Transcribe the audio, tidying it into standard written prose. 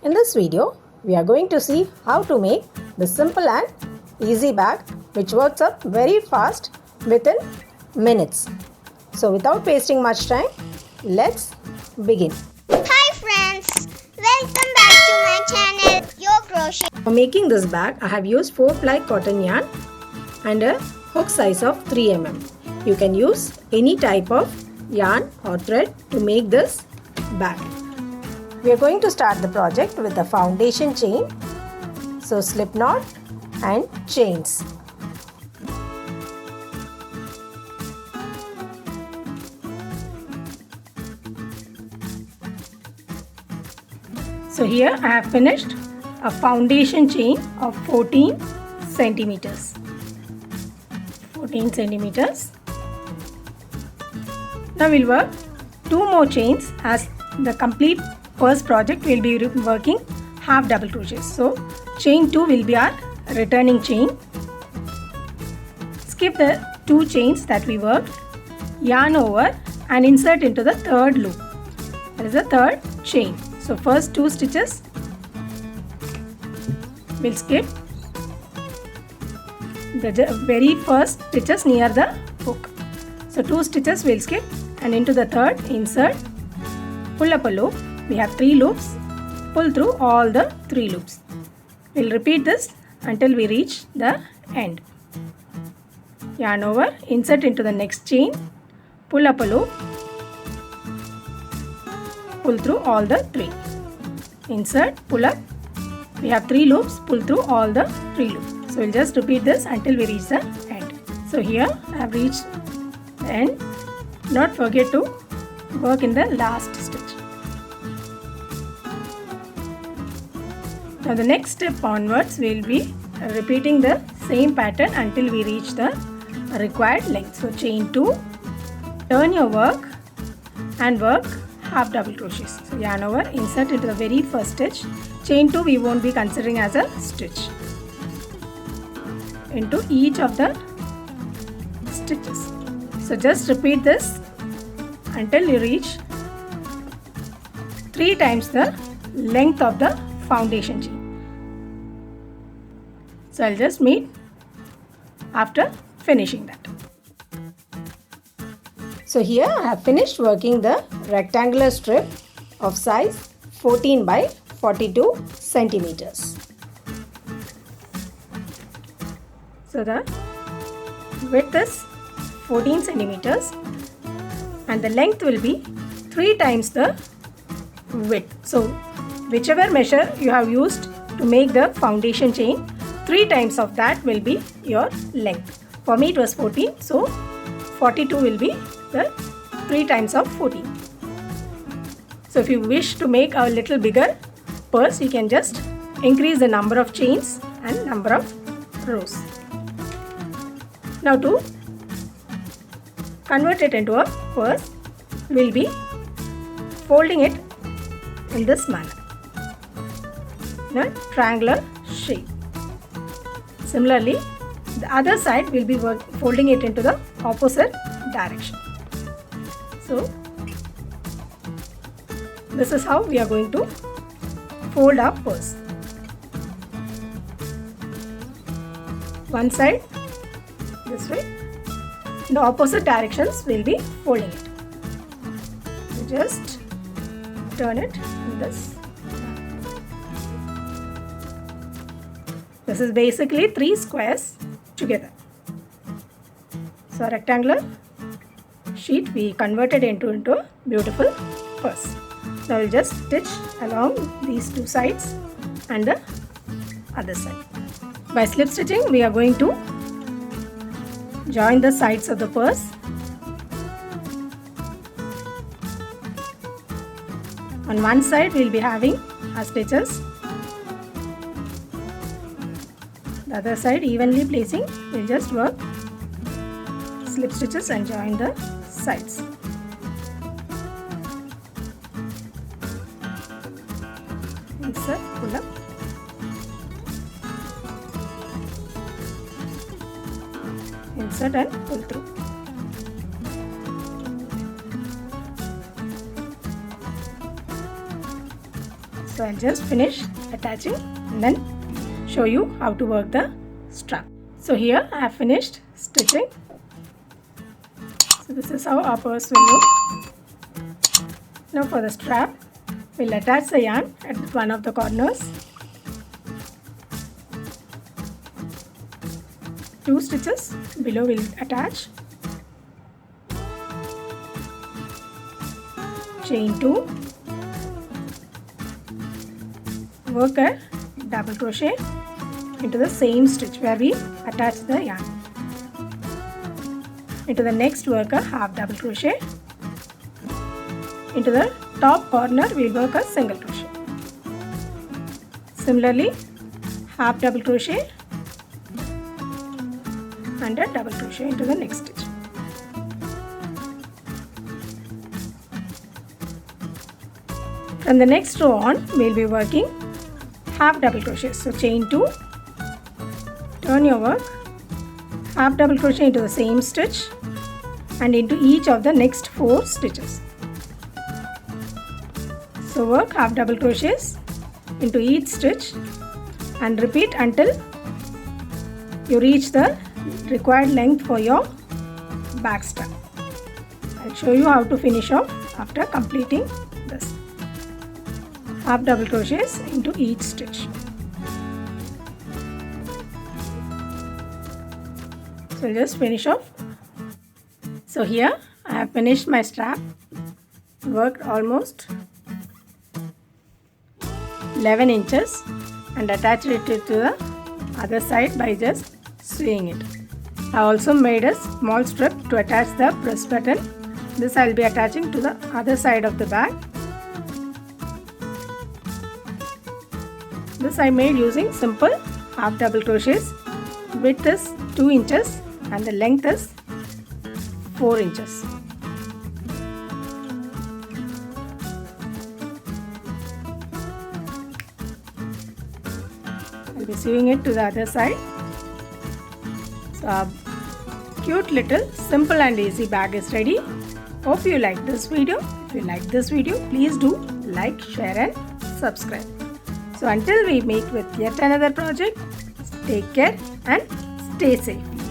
In this video, we are going to see how to make the simple and easy bag which works up very fast within minutes. So without wasting much time, let's begin. Hi friends, welcome back to my channel, Your Crochet. For making this bag, I have used 4-ply cotton yarn and a hook size of 3 mm. You can use any type of yarn or thread to make this bag. We are going to start the project with the foundation chain. So slip knot and chains. So here I have finished a foundation chain of 14 centimeters. 14 centimeters. Now we'll work 2 more chains as the complete first project will be working half double crochets. So chain 2 will be our returning chain. Skip the 2 chains that we worked, yarn over and insert into the third loop. That is the third chain. So first 2 stitches we'll skip. The very first stitches near the hook. So 2 stitches we'll skip and into the third insert, pull up a loop. We have 3 loops, pull through all the 3 loops. We'll repeat this until we reach the end. Yarn over, insert into the next chain, pull up a loop, pull through all the 3. Insert, pull up. We have 3 loops, pull through all the 3 loops. So we'll just repeat this until we reach the end. So here I have reached the end. Do not forget to work in the last stitch. Now the next step onwards we will be repeating the same pattern until we reach the required length. So chain 2, turn your work and work half double crochets. So yarn over, insert into the very first stitch. Chain 2 we won't be considering as a stitch. Into each of the stitches. So just repeat this until you reach 3 times the length of the foundation chain. So I'll just meet after finishing that. So here I have finished working the rectangular strip of size 14 by 42 centimeters. So the width is 14 centimeters and the length will be 3 times the width. So whichever measure you have used to make the foundation chain, 3 times of that will be your length. For me it was 14, so 42 will be the 3 times of 14. So if you wish to make a little bigger purse, you can just increase the number of chains and number of rows. Now to convert it into a purse, we will be folding it in this manner, in a triangular shape. Similarly, the other side will be folding it into the opposite direction. So this is how we are going to fold our purse. One side this way, in the opposite directions we will be folding it. So just turn it in this. This is basically 3 squares together. So rectangular sheet we converted into a beautiful purse. Now we'll just stitch along these 2 sides and the other side. By slip stitching we are going to join the sides of the purse. On one side we will be having our stitches. The other side evenly placing, we will just work slip stitches and join the sides. Insert, pull up. Insert and pull through. So I'll just finish attaching and then show you how to work the strap. So here I have finished stitching. So this is how our purse will look. Now for the strap, we'll attach the yarn at one of the corners. 2 stitches below will attach. Chain 2. Work a double crochet into the same stitch where we attach the yarn. Into the next work a half double crochet. Into the top corner we will work a single crochet. Similarly, half double crochet and a double crochet into the next stitch. From the next row on, we will be working half double crochet. So chain 2, turn your work, half double crochet into the same stitch and into each of the next 4 stitches. So work half double crochets into each stitch and repeat until you reach the required length for your back strap. I'll show you how to finish off after completing this. Half double crochets into each stitch. So I'll just finish off. So here I have finished my strap, worked almost 11 inches and attached it to the other side by just sewing it. I also made a small strip to attach the press button. This I will be attaching to the other side of the bag. This I made using simple half double crochets. Width is 2 inches and the length is 4 inches. I'll be sewing it to the other side. So our cute little simple and easy bag is ready. Hope you like this video. If you like this video, please do like, share and subscribe. So until we meet with yet another project, take care and stay safe.